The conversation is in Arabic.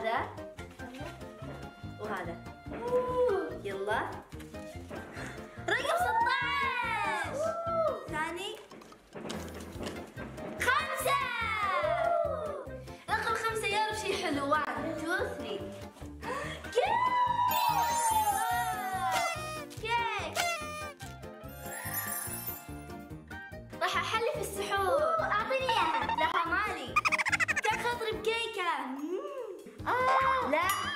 هذا وهذا. يلا رقم 16. ثاني 5. رقم 5 يا رب شيء حلو. 1 2 3. كيك. راح احلي في السحور. اعطيني اياها. لا مالي. كان خاطري بكيكه. لا